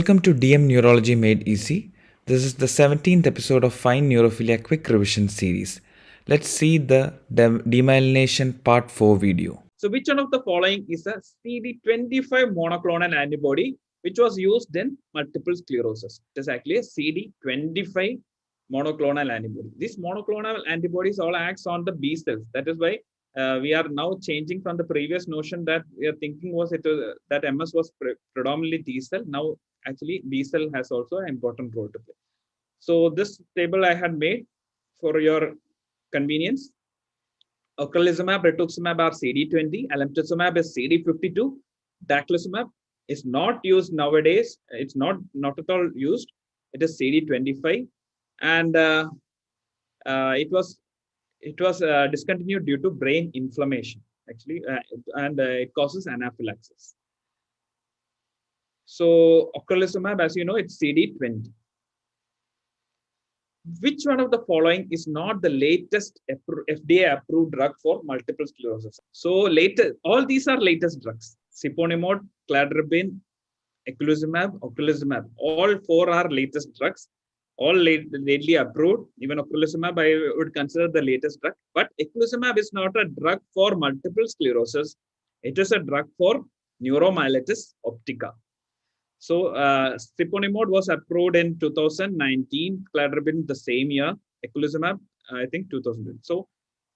Welcome to DM Neurology Made Easy. This is the 17th episode of Fine Neurophilia Quick Revision series. Let's see the Demyelination Part 4 video. So which one of the following is a CD25 monoclonal antibody which was used in multiple sclerosis? It is actually a CD25 monoclonal antibody. These monoclonal antibodies all acts on the B cells. That is why we are now changing from the previous notion that we are thinking was that MS was predominantly T cell. Now actually B cell has also an important role to play. So this table I had made for your convenience. Ocrelizumab, rituximab are CD20, alemtuzumab is CD52, daclizumab is not used nowadays. It's not at all used. It is CD25, and it was discontinued due to brain inflammation actually, and it causes anaphylaxis. So ocrelizumab, as you know, it's CD20. Which one of the following is not the latest FDA approved drug for multiple sclerosis? So all these are latest drugs. Siponimod, cladribine, eculizumab, ocrelizumab. All four are latest drugs. All lately approved. Even ocrelizumab I would consider the latest drug. But eculizumab is not a drug for multiple sclerosis. It is a drug for neuromyelitis optica. So siponimod was approved in 2019, cladribine the same year, eculizumab I think 2000. So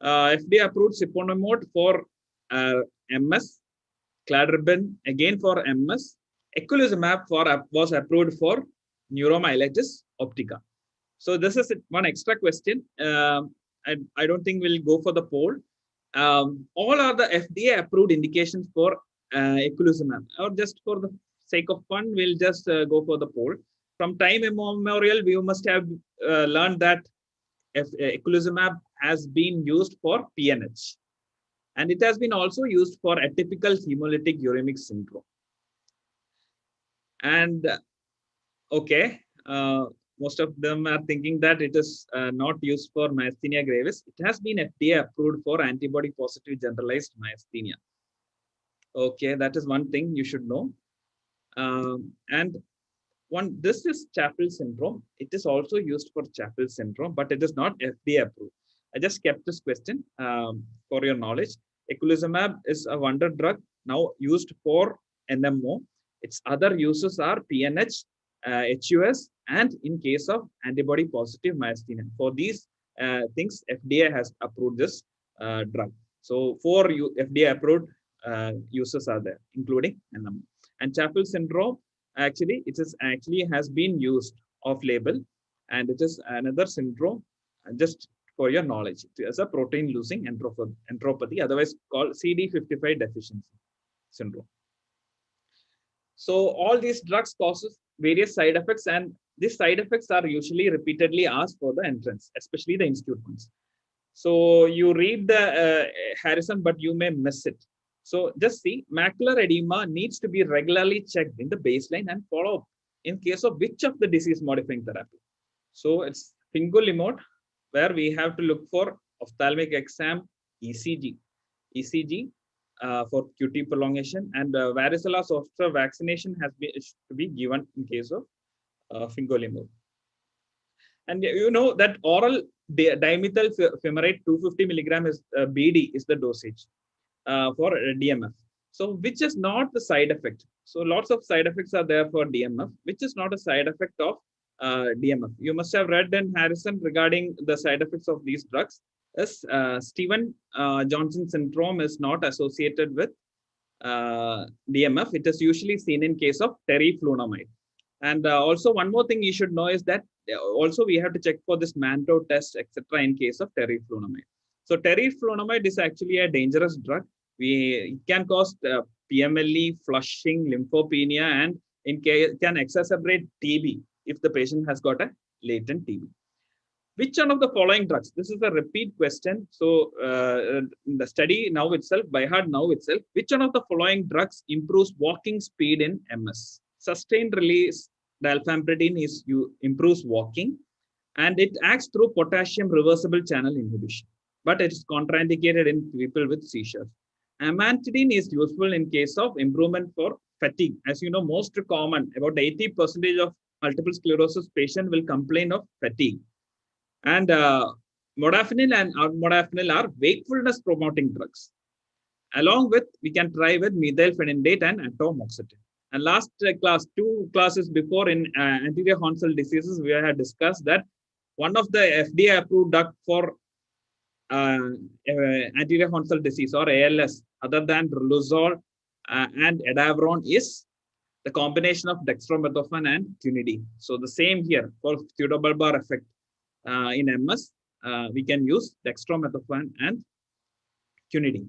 FDA approved siponimod for MS, cladribine again for MS, eculizumab was approved for neuromyelitis optica. So this is one extra question. I don't think we'll go for the poll. All are the FDA approved indications for eculizumab, or just for the sake of fun, we'll just go for the poll. From time immemorial, we must have learned that eculizumab has been used for PNH. And it has been also used for atypical hemolytic uremic syndrome. And okay, most of them are thinking that it is not used for myasthenia gravis. It has been FDA approved for antibody positive generalized myasthenia. Okay, that is one thing you should know. This is Chapel syndrome. It is also used for Chapel syndrome, but it is not FDA approved. I just kept this question for your knowledge. Eculizumab is a wonder drug now used for NMO. Its other uses are PNH, HUS, and in case of antibody positive myasthenia. For these things, FDA has approved this drug. So 4 FDA approved uses are there, including NMO. And Chapel syndrome, actually, has been used off label, and it is another syndrome, just for your knowledge, as a protein losing enteropathy, otherwise called CD55 deficiency syndrome. So all these drugs causes various side effects, and these side effects are usually repeatedly asked for the entrance, especially the institute ones. So you read the Harrison, but you may miss it. So just see, macular edema needs to be regularly checked in the baseline and follow up in case of which of the disease modifying therapy. So it's fingolimod, where we have to look for ophthalmic exam, ECG for QT prolongation, and varicella zoster vaccination has to be given in case of fingolimod. And you know that oral dimethyl fumarate 250 milligram is BD is the dosage for DMF. So which is not the side effect. So lots of side effects are there for DMF, which is not a side effect of DMF. You must have read in Harrison regarding the side effects of these drugs. Yes, Steven Johnson syndrome is not associated with DMF. It is usually seen in case of teriflunomide. And also one more thing you should know is that also we have to check for this Mantoux test, etc. in case of teriflunomide. So teriflunomide is actually a dangerous drug. It can cause PMLE, flushing, lymphopenia, and can exacerbate TB if the patient has got a latent TB. Which one of the following drugs? This is a repeat question. So in the study now itself, by heart now itself, which one of the following drugs improves walking speed in MS? Sustained release dalfampridine improves walking, and it acts through potassium reversible channel inhibition, but it is contraindicated in people with seizures. Amantadine is useful in case of improvement for fatigue. As you know, most common, about 80% of multiple sclerosis patient will complain of fatigue. And modafinil and modafinil are wakefulness promoting drugs. Along with, we can try with methylphenidate and atomoxetine. And last two classes before in anterior horn diseases, we had discussed that one of the FDA approved drug for anterior horn disease or ALS, other than riluzole and edaveron, is the combination of dextromethorphan and quinidine. So the same here for pseudobulbar effect in MS, we can use dextromethorphan and quinidine.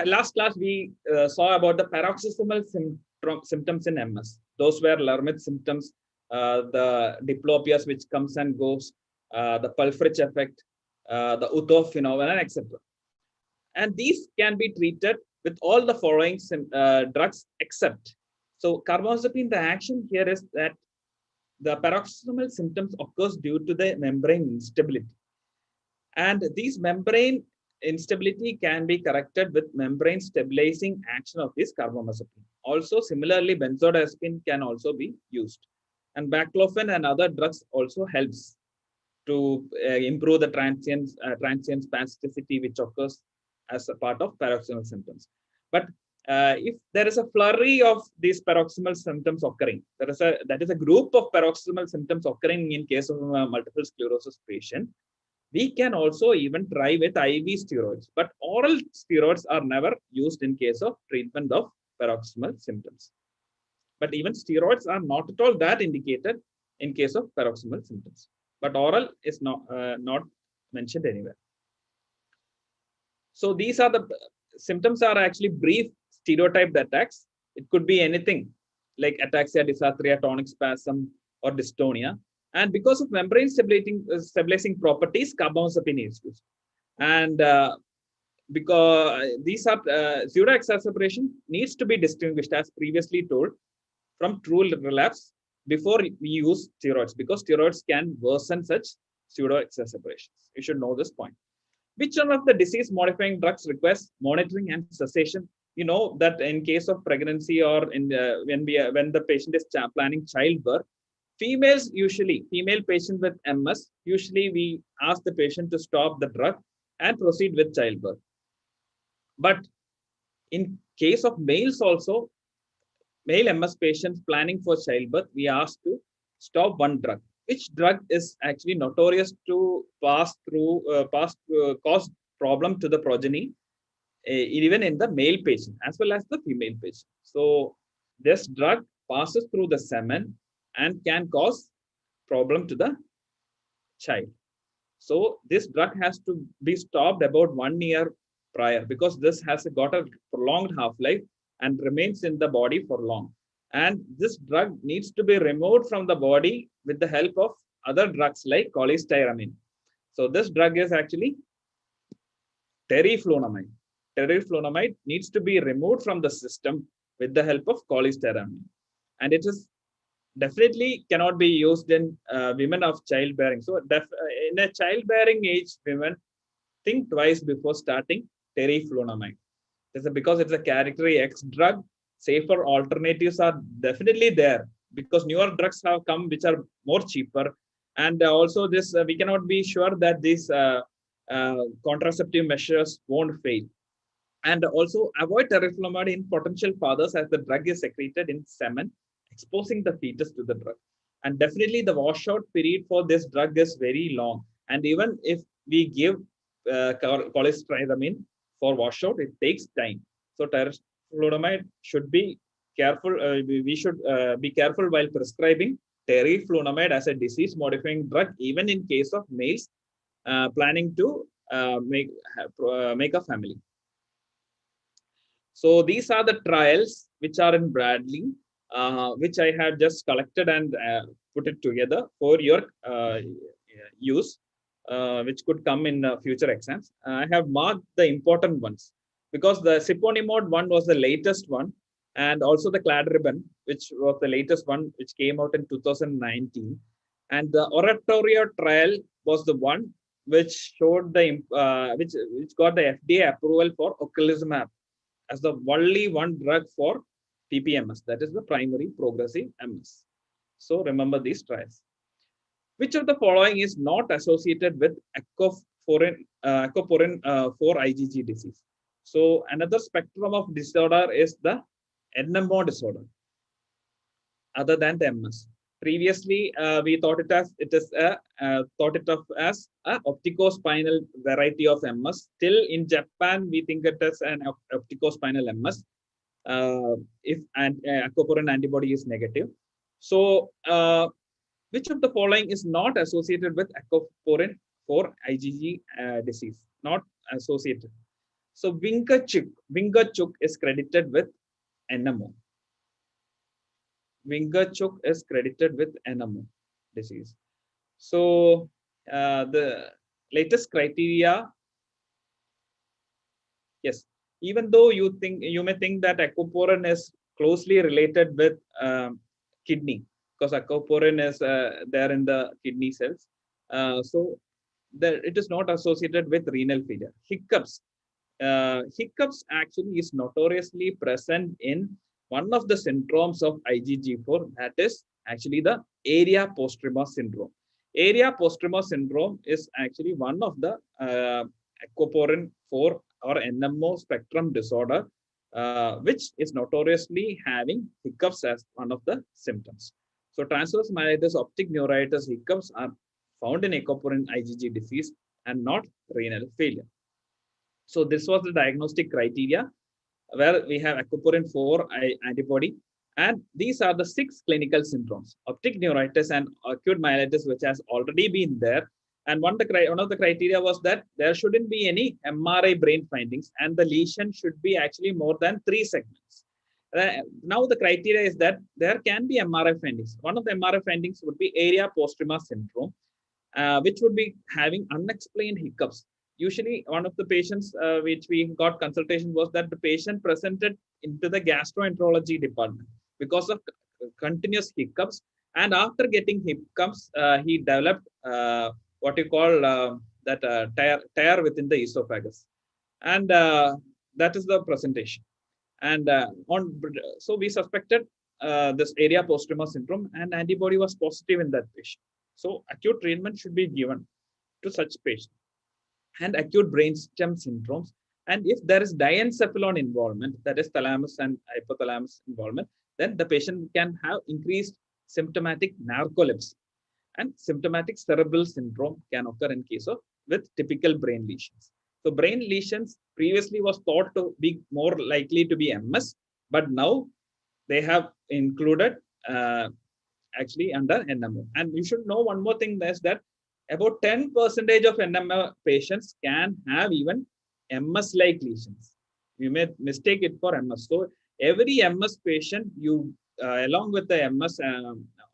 Last class we saw about the paroxysmal symptoms in MS. Those were Lermit symptoms, the diplopias which comes and goes, the Pulfrich effect, the Uthoff phenomenon, etc. And these can be treated with all the following drugs except. So carbamazepine, the action here is that the paroxysmal symptoms occurs due to the membrane instability. And these membrane instability can be corrected with membrane stabilizing action of this carbamazepine. Also, similarly, benzodiazepine can also be used. And baclofen and other drugs also helps to improve the transient spasticity which occurs as a part of paroxysmal symptoms. But if there is a flurry of these paroxysmal symptoms occurring, that is a group of paroxysmal symptoms occurring in case of a multiple sclerosis patient, we can also even try with IV steroids, but oral steroids are never used in case of treatment of paroxysmal symptoms. But even steroids are not at all that indicated in case of paroxysmal symptoms. But oral is not mentioned anywhere. So these are the symptoms are actually brief stereotyped attacks. It could be anything like ataxia, dysarthria, tonic spasm, or dystonia. And because of membrane stabilizing properties, carbamazepine is used. And because these are pseudo-exacerbation needs to be distinguished, as previously told, from true relapse before we use steroids, because steroids can worsen such pseudo-exacerbations. You should know this point. Which one of the disease-modifying drugs requires monitoring and cessation? You know that in case of pregnancy or in when the patient is planning childbirth, female patient with MS, usually we ask the patient to stop the drug and proceed with childbirth. But in case of males also, male MS patients planning for childbirth, we ask to stop one drug. Which drug is actually notorious to cause problem to the progeny, even in the male patient as well as the female patient. So this drug passes through the semen and can cause problem to the child. So this drug has to be stopped about 1 year prior, because this has got a prolonged half-life and remains in the body for long. And this drug needs to be removed from the body with the help of other drugs like cholestyramine. So this drug is actually teriflunomide. Teriflunomide needs to be removed from the system with the help of cholestyramine. And it is definitely cannot be used in women of childbearing. So in a childbearing age women, think twice before starting teriflunomide. This is because it's a category X drug. Safer alternatives are definitely there, because newer drugs have come which are more cheaper. And also this, we cannot be sure that these contraceptive measures won't fail. And also avoid teriflunomide in potential fathers, as the drug is secreted in semen, exposing the fetus to the drug. And definitely the washout period for this drug is very long. And even if we give cholestyramine for washout, it takes time. So teriflunomide should be careful. We should be careful while prescribing teriflunomide as a disease-modifying drug, even in case of males planning to make a family. So these are the trials which are in Bradley, which I have just collected and put it together for your use, which could come in future exams. I have marked the important ones, because the siponimod one was the latest one, and also the cladribine, which was the latest one, which came out in 2019. And the oratorio trial was the one which showed the which got the FDA approval for ocrelizumab as the only one drug for PPMS, that is the primary progressive MS. So remember these trials. Which of the following is not associated with aquaporin 4 IgG disease? So another spectrum of disorder is the NMO disorder, other than the MS. Previously, we thought it as thought it of as a opticospinal variety of MS. Still in Japan, we think it as an opticospinal MS if aquaporin antibody is negative. So, which of the following is not associated with aquaporin 4 IgG disease? Not associated. So, Wingerchuk is credited with NMO. Wingerchuk is credited with NMO disease. So the latest criteria, yes, even though you may think that aquaporin is closely related with kidney, because aquaporin is there in the kidney cells. So it is not associated with renal failure. Hiccups actually is notoriously present in one of the syndromes of IgG4, that is actually the area postrema syndrome. Area postrema syndrome is actually one of the aquaporin 4 or NMO spectrum disorder, which is notoriously having hiccups as one of the symptoms. So transverse myelitis, optic neuritis, hiccups are found in aquaporin IgG disease and not renal failure. So this was the diagnostic criteria where we have aquaporin 4 antibody, and these are the 6 clinical syndromes: optic neuritis and acute myelitis, which has already been there. And one of the criteria was that there shouldn't be any MRI brain findings, and the lesion should be actually more than 3 segments. Now the criteria is that there can be MRI findings. One of the MRI findings would be area postrema syndrome, which would be having unexplained hiccups. Usually, one of the patients which we got consultation was that the patient presented into the gastroenterology department because of continuous hiccups. And after getting hiccups, he developed what you call that tear within the esophagus. And that is the presentation. And so we suspected this area postrema syndrome, and antibody was positive in that patient. So acute treatment should be given to such patients. And acute brainstem syndromes. And if there is diencephalon involvement, that is thalamus and hypothalamus involvement, then the patient can have increased symptomatic narcolepsy. And symptomatic cerebral syndrome can occur in case of with typical brain lesions. So brain lesions previously was thought to be more likely to be MS, but now they have included actually under NMO. And you should know one more thing, is that about 10% of NMO patients can have even MS-like lesions. You may mistake it for MS. So every MS patient, you along with the MS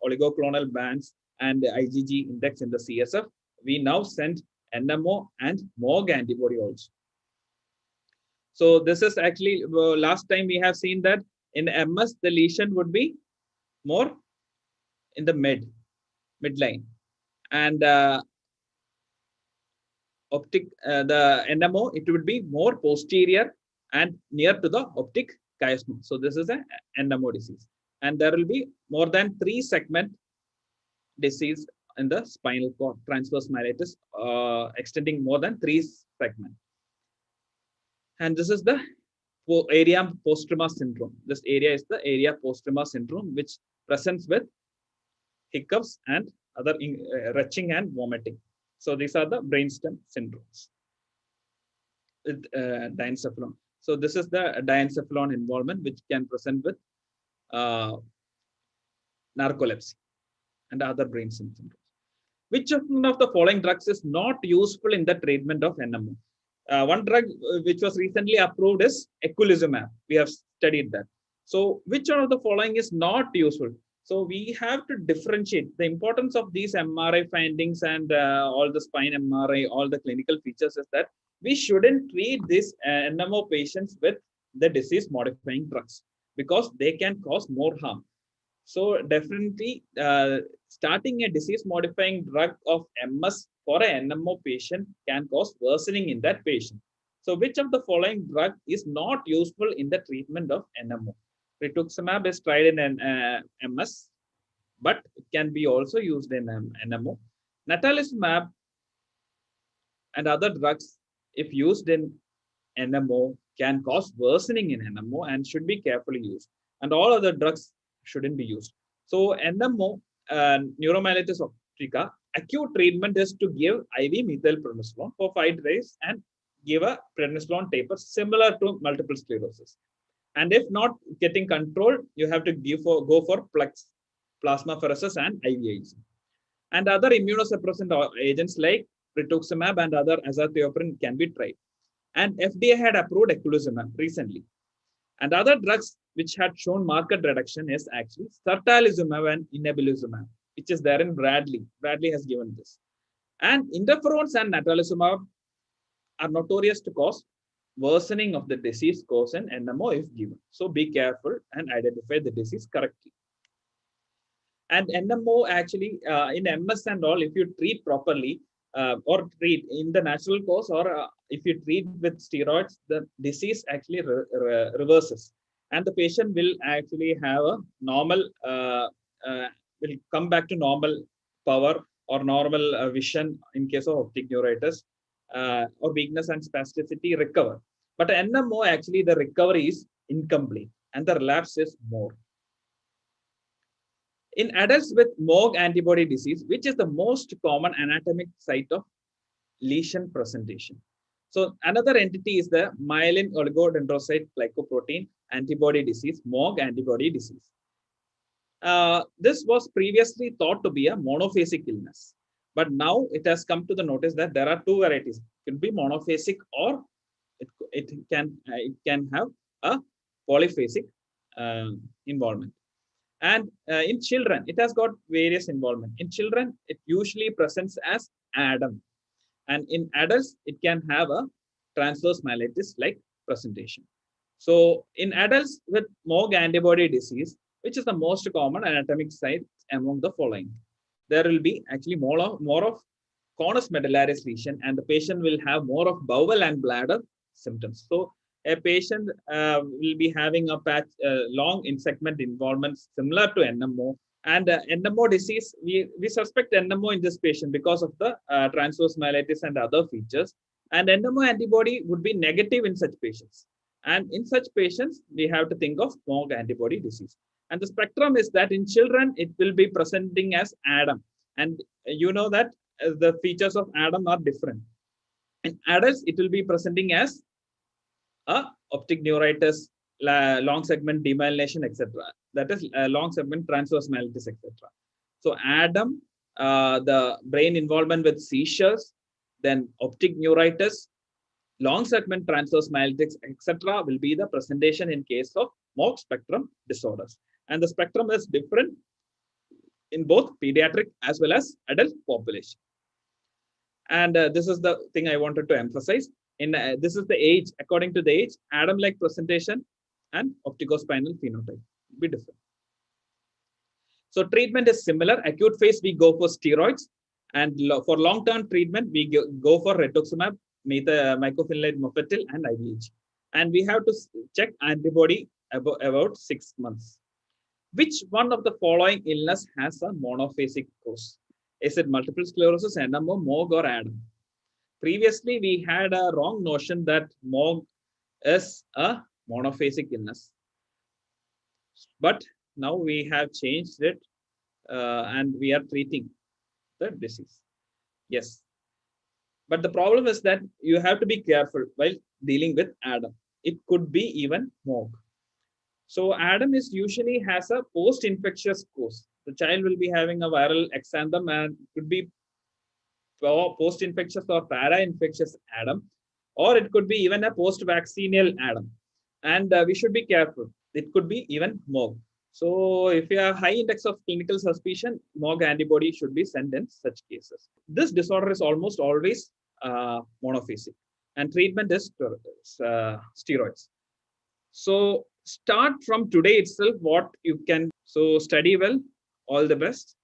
oligoclonal bands and the IgG index in the CSF, we now send NMO and MOG antibody also. So this is actually last time we have seen that in MS the lesion would be more in the midline, and optic the NMO, it would be more posterior and near to the optic chiasma. So this is an NMO disease, and there will be more than 3 segment disease in the spinal cord, transverse myelitis extending more than 3 segments. And this is the area postrema syndrome. This area is the area postrema syndrome, which presents with hiccups and other retching and vomiting. So these are the brainstem syndromes with diencephalon. So this is the diencephalon involvement, which can present with narcolepsy and other brain syndromes. Which of the following drugs is not useful in the treatment of NMO? One drug which was recently approved is eculizumab. We have studied that. So which one of the following is not useful? So we have to differentiate the importance of these MRI findings and all the spine MRI, all the clinical features, is that we shouldn't treat these NMO patients with the disease modifying drugs because they can cause more harm. So definitely starting a disease modifying drug of MS for an NMO patient can cause worsening in that patient. So which of the following drug is not useful in the treatment of NMO? Rituximab is tried in MS, but it can be also used in NMO. Natalizumab and other drugs, if used in NMO, can cause worsening in NMO and should be carefully used. And all other drugs shouldn't be used. So NMO, neuromyelitis optica, acute treatment is to give IV methylprednisolone for 5 days and give a prednisolone taper similar to multiple sclerosis. And if not getting controlled, you have to go for plasmapheresis and IVIG. And other immunosuppressant agents like rituximab and other azathioprine can be tried. And FDA had approved eculizumab recently. And other drugs which had shown marked reduction is actually certolizumab and inebilizumab, which is there in Bradley. Bradley has given this. And interferons and natalizumab are notorious to cause worsening of the disease course in NMO if given. So be careful and identify the disease correctly. And NMO actually in MS and all, if you treat properly or treat in the natural course, or if you treat with steroids, the disease actually reverses. And the patient will actually have a normal, will come back to normal power or normal vision in case of optic neuritis, or weakness and spasticity recover. But NMO, actually, the recovery is incomplete and the relapse is more. In adults with MOG antibody disease, which is the most common anatomic site of lesion presentation. So another entity is the myelin oligodendrocyte glycoprotein antibody disease, MOG antibody disease. This was previously thought to be a monophasic illness, but now it has come to the notice that there are two varieties. It can be monophasic, or it can have a polyphasic involvement. And in children, it has got various involvement. In children, it usually presents as ADEM. And in adults, it can have a transverse myelitis-like presentation. So in adults with MOG antibody disease, which is the most common anatomic site among the following, there will be actually more of conus medullaris lesion, and the patient will have more of bowel and bladder symptoms. So a patient will be having a long in-segment involvement similar to NMO. And NMO disease, we suspect NMO in this patient because of the transverse myelitis and other features. And NMO antibody would be negative in such patients. And in such patients, we have to think of MOG antibody disease. And the spectrum is that in children, it will be presenting as ADEM. And you know that the features of ADEM are different. In adults, it will be presenting as optic neuritis, long segment demyelination, etc. That is long segment transverse myelitis, etc. So ADEM, the brain involvement with seizures, then optic neuritis, long segment transverse myelitis, etc. will be the presentation in case of MOG spectrum disorders. And the spectrum is different in both pediatric as well as adult population. And this is the thing I wanted to emphasize. This is the age, according to the age, ADEM-like presentation and opticospinal phenotype will be different. So treatment is similar. Acute phase, we go for steroids. And for long-term treatment, we go for rituximab, mycophenolate mofetil, and IVIG. And we have to check antibody about 6 months. Which one of the following illness has a monophasic cause? Is it multiple sclerosis, NMO, MOG, or ADEM? Previously, we had a wrong notion that MOG is a monophasic illness. But now we have changed it and we are treating the disease. Yes. But the problem is that you have to be careful while dealing with ADEM. It could be even MOG. So ADEM usually has a post-infectious course. The child will be having a viral exanthem and could be post-infectious or para-infectious ADEM, or it could be even a post-vaccinal ADEM. And we should be careful. It could be even MOG. So if you have high index of clinical suspicion, MOG antibody should be sent in such cases. This disorder is almost always monophasic, and treatment is steroids. So start from today itself what you can. So study well. All the best.